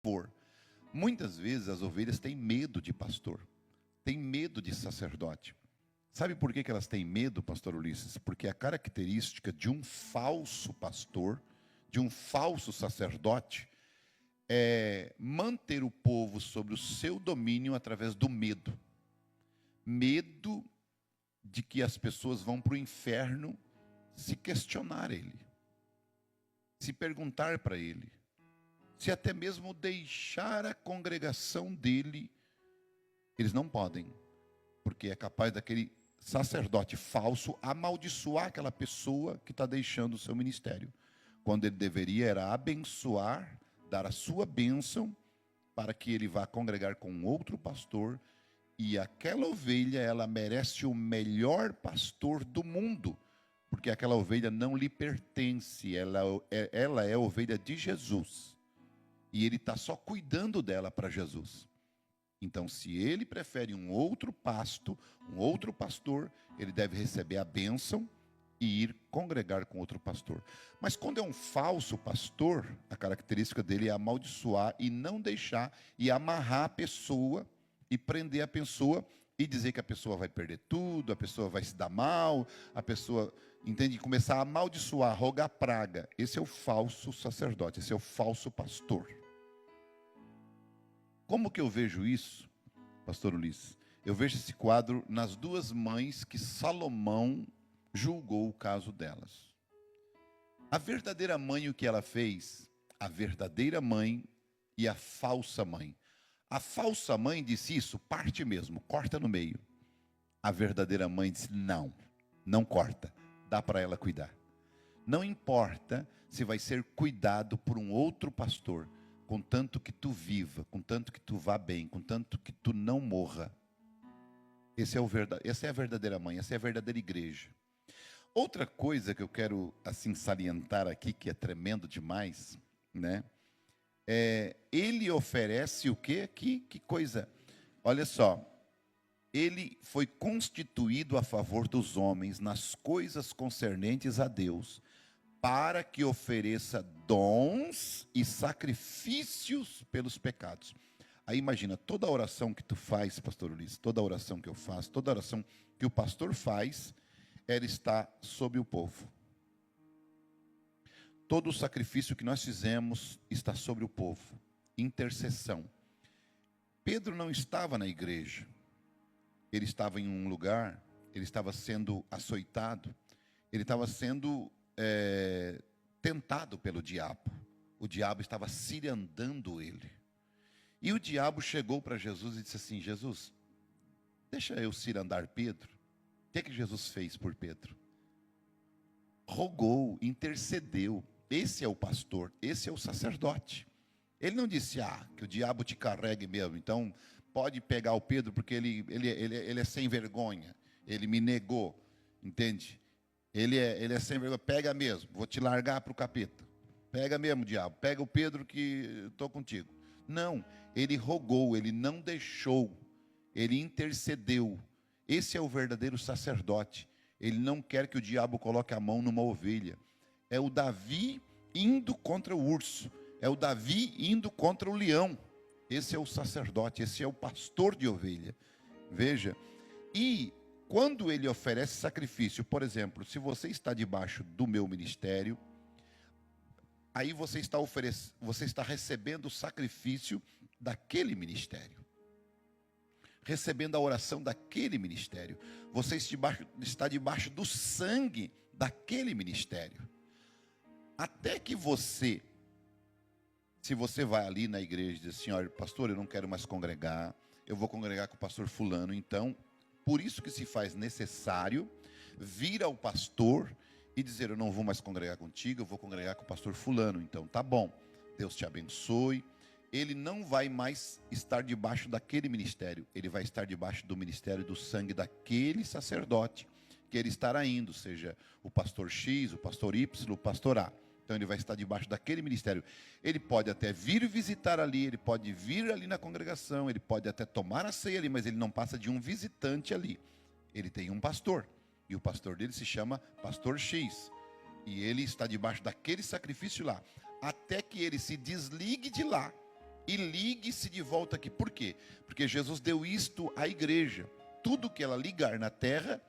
for. Muitas vezes as ovelhas têm medo de pastor, têm medo de sacerdote. Sabe por que elas têm medo, pastor Ulisses? Porque a característica de um falso pastor, de um falso sacerdote, é manter o povo sobre o seu domínio através do medo. Medo de que as pessoas vão para o inferno se questionar ele, se perguntar para ele, se até mesmo deixar a congregação dele. Eles não podem, porque é capaz daquele sacerdote falso amaldiçoar aquela pessoa que está deixando o seu ministério, quando ele deveria era abençoar, dar a sua bênção, para que ele vá congregar com outro pastor, e aquela ovelha, ela merece o melhor pastor do mundo, porque aquela ovelha não lhe pertence, ela é a ovelha de Jesus, e ele está só cuidando dela para Jesus. Então, se ele prefere um outro pasto, um outro pastor, ele deve receber a bênção e ir congregar com outro pastor. Mas quando é um falso pastor, a característica dele é amaldiçoar e não deixar, e amarrar a pessoa, e prender a pessoa, e dizer que a pessoa vai perder tudo, a pessoa vai se dar mal, a pessoa, entende? Começar a amaldiçoar, rogar praga. Esse é o falso sacerdote, esse é o falso pastor. Como que eu vejo isso, pastor Ulisses? Eu vejo esse quadro nas duas mães que Salomão julgou o caso delas. A verdadeira mãe, o que ela fez? A verdadeira mãe e a falsa mãe. A falsa mãe disse isso, parte mesmo, corta no meio. A verdadeira mãe disse, não, não corta, dá para ela cuidar. Não importa se vai ser cuidado por um outro pastor, contanto que tu viva, contanto que tu vá bem, contanto que tu não morra. Essa é a verdadeira mãe, essa é a verdadeira igreja. Outra coisa que eu quero assim salientar aqui, que é tremendo demais, né? Ele oferece o quê? Que coisa. Olha só. Ele foi constituído a favor dos homens nas coisas concernentes a Deus, para que ofereça dons e sacrifícios pelos pecados. Aí imagina, toda a oração que tu faz, pastor Ulisses, toda a oração que eu faço, toda a oração que o pastor faz, ela está sobre o povo. Todo o sacrifício que nós fizemos está sobre o povo. Intercessão. Pedro não estava na igreja. Ele estava em um lugar, ele estava sendo açoitado, ele estava sendo tentado pelo diabo. O diabo estava cirandando ele. E o diabo chegou para Jesus e disse assim, Jesus, deixa eu cirandar Pedro. O que Jesus fez por Pedro? Rogou, intercedeu. Esse é o pastor, esse é o sacerdote. Ele não disse, que o diabo te carregue mesmo, então pode pegar o Pedro, porque ele é sem vergonha, ele me negou, entende? Ele é sem vergonha, pega mesmo, vou te largar para o capeta. Pega mesmo, diabo, pega o Pedro que estou contigo. Não, ele rogou, ele não deixou, ele intercedeu. Esse é o verdadeiro sacerdote. Ele não quer que o diabo coloque a mão numa ovelha. É o Davi indo contra o urso. É o Davi indo contra o leão. Esse é o sacerdote, esse é o pastor de ovelha. Veja, e quando ele oferece sacrifício, por exemplo, se você está debaixo do meu ministério, aí você está recebendo o sacrifício daquele ministério. Recebendo a oração daquele ministério. Você está debaixo do sangue daquele ministério. Até que você, se você vai ali na igreja e diz assim, olha, pastor, eu não quero mais congregar, eu vou congregar com o pastor fulano, então, por isso que se faz necessário vir ao pastor e dizer, eu não vou mais congregar contigo, eu vou congregar com o pastor fulano, então tá bom, Deus te abençoe. Ele não vai mais estar debaixo daquele ministério, ele vai estar debaixo do ministério do sangue daquele sacerdote que ele estará indo, seja o pastor X, o pastor Y, o pastor A. Então ele vai estar debaixo daquele ministério. Ele pode até vir visitar ali, ele pode vir ali na congregação, ele pode até tomar a ceia ali, mas ele não passa de um visitante ali. Ele tem um pastor, e o pastor dele se chama pastor X, e ele está debaixo daquele sacrifício lá, até que ele se desligue de lá, e ligue-se de volta aqui. Por quê? Porque Jesus deu isto à igreja. Tudo que ela ligar na terra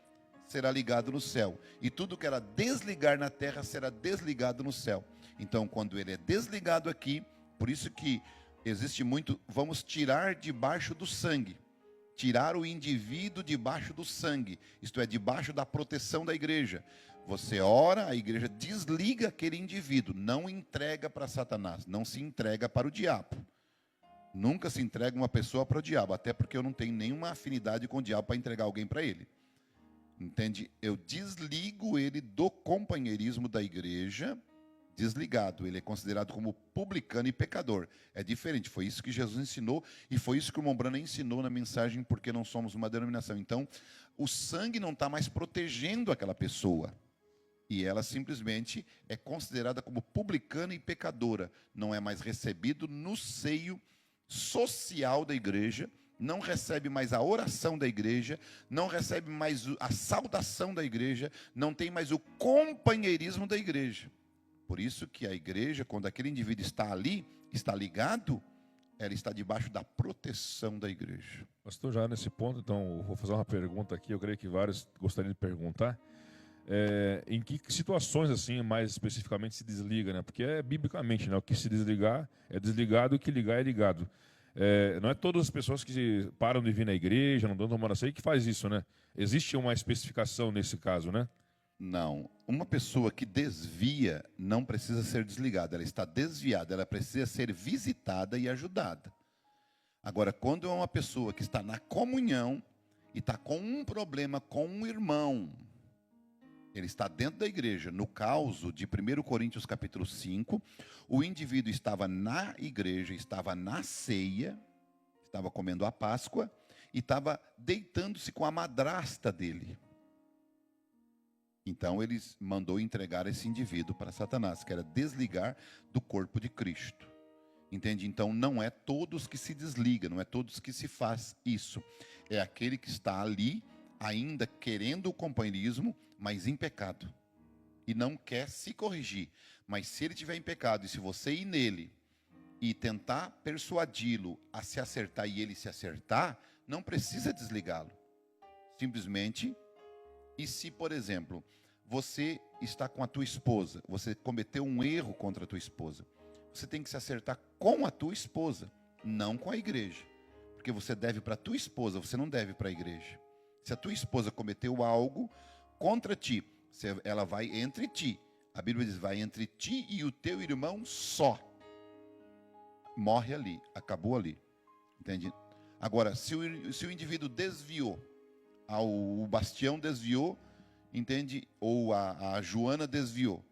será ligado no céu, e tudo que ela desligar na terra será desligado no céu. Então, quando ele é desligado aqui, por isso que existe muito, vamos tirar debaixo do sangue, tirar o indivíduo debaixo do sangue, isto é, debaixo da proteção da igreja. Você ora, a igreja desliga aquele indivíduo, não entrega para Satanás, não se entrega para o diabo. Nunca se entrega uma pessoa para o diabo, até porque eu não tenho nenhuma afinidade com o diabo para entregar alguém para ele. Entende? Eu desligo ele do companheirismo da igreja, desligado. Ele é considerado como publicano e pecador. É diferente, foi isso que Jesus ensinou, e foi isso que o Mombrana ensinou na mensagem Porque Não Somos Uma Denominação. Então, o sangue não está mais protegendo aquela pessoa, e ela simplesmente é considerada como publicana e pecadora. Não é mais recebido no seio social da igreja, não recebe mais a oração da igreja, não recebe mais a saudação da igreja, não tem mais o companheirismo da igreja. Por isso que a igreja, quando aquele indivíduo está ali, está ligado, ela está debaixo da proteção da igreja. Pastor, já nesse ponto, então, eu vou fazer uma pergunta aqui, eu creio que vários gostariam de perguntar. Em que situações, assim, mais especificamente se desliga, né? Porque é biblicamente, né? O que se desligar é desligado, o que ligar é ligado. Não é todas as pessoas que param de vir na igreja, não dão tomar a ceia, que faz isso, né? Existe uma especificação nesse caso, né? Não. Uma pessoa que desvia não precisa ser desligada. Ela está desviada, ela precisa ser visitada e ajudada. Agora, quando é uma pessoa que está na comunhão e está com um problema com um irmão, ele está dentro da igreja. No caso de 1 Coríntios capítulo 5, o indivíduo estava na igreja, estava na ceia, estava comendo a Páscoa e estava deitando-se com a madrasta dele. Então ele mandou entregar esse indivíduo para Satanás, que era desligar do corpo de Cristo. Entende? Então não é todos que se desligam, não é todos que se faz isso. É aquele que está ali, ainda querendo o companheirismo, mas em pecado. E não quer se corrigir. Mas se ele estiver em pecado, e se você ir nele e tentar persuadi-lo a se acertar e ele se acertar, não precisa desligá-lo. Simplesmente, e se, por exemplo, você está com a tua esposa, você cometeu um erro contra a tua esposa, você tem que se acertar com a tua esposa, não com a igreja. Porque você deve para a tua esposa, você não deve para a igreja. Se a tua esposa cometeu algo contra ti, ela vai entre ti. A Bíblia diz, vai entre ti e o teu irmão só. Morre ali, acabou ali. Entende? Agora, se o indivíduo desviou, o Bastião desviou, entende? Ou a Joana desviou.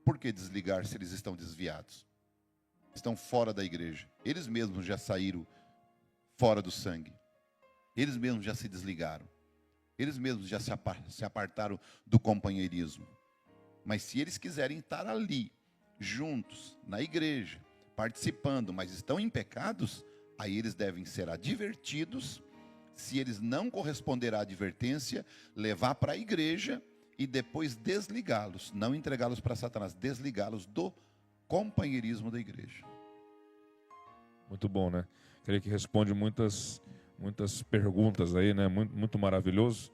Por que desligar se eles estão desviados? Estão fora da igreja. Eles mesmos já saíram fora do sangue. Eles mesmos já se desligaram. Eles mesmos já se apartaram do companheirismo. Mas se eles quiserem estar ali, juntos, na igreja, participando, mas estão em pecados, aí eles devem ser advertidos. Se eles não corresponderem à advertência, levar para a igreja e depois desligá-los, não entregá-los para Satanás, desligá-los do companheirismo da igreja. Muito bom, né? Creio que responde muitas perguntas aí, né? Muito, muito maravilhoso,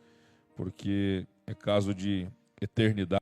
porque é caso de eternidade.